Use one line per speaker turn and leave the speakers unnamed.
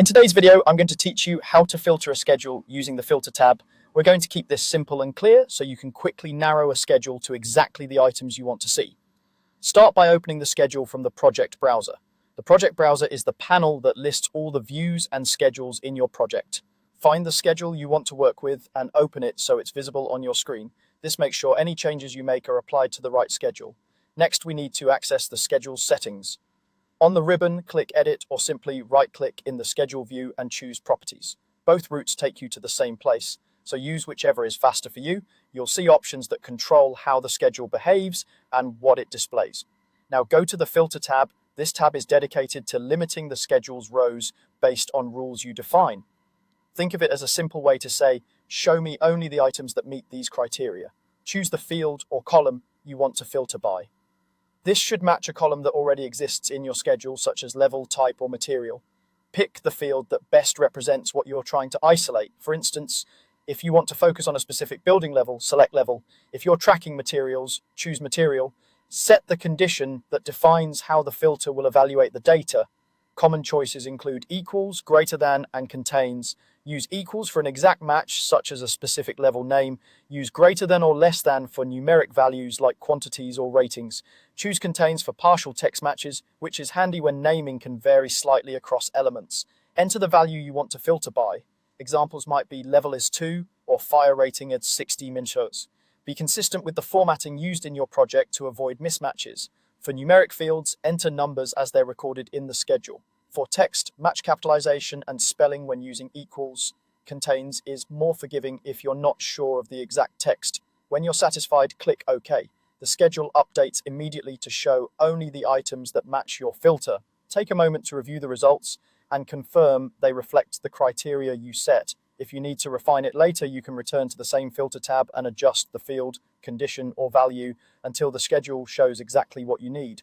In today's video, I'm going to teach you how to filter a schedule using the Filter tab. We're going to keep this simple and clear so you can quickly narrow a schedule to exactly the items you want to see. Start by opening the schedule from the project browser. The project browser is the panel that lists all the views and schedules in your project. Find the schedule you want to work with and open it so it's visible on your screen. This makes sure any changes you make are applied to the right schedule. Next, we need to access the schedule settings. On the ribbon, click Edit or simply right-click in the Schedule view and choose Properties. Both routes take you to the same place, so use whichever is faster for you. You'll see options that control how the schedule behaves and what it displays. Now go to the Filter tab. This tab is dedicated to limiting the schedule's rows based on rules you define. Think of it as a simple way to say, show me only the items that meet these criteria. Choose the field or column you want to filter by. This should match a column that already exists in your schedule, such as level, type, or material. Pick the field that best represents what you're trying to isolate. For instance, if you want to focus on a specific building level, select level. If you're tracking materials, choose material. Set the condition that defines how the filter will evaluate the data. Common choices include equals, greater than, and contains. Use equals for an exact match, such as a specific level name. Use greater than or less than for numeric values like quantities or ratings. Choose contains for partial text matches, which is handy when naming can vary slightly across elements. Enter the value you want to filter by. Examples might be level is 2 or fire rating at 60 minutes. Be consistent with the formatting used in your project to avoid mismatches. For numeric fields, enter numbers as they're recorded in the schedule. For text, match capitalization and spelling when using equals. Contains is more forgiving if you're not sure of the exact text. When you're satisfied, click OK. The schedule updates immediately to show only the items that match your filter. Take a moment to review the results and confirm they reflect the criteria you set. If you need to refine it later, you can return to the same Filter tab and adjust the field, condition, or value until the schedule shows exactly what you need.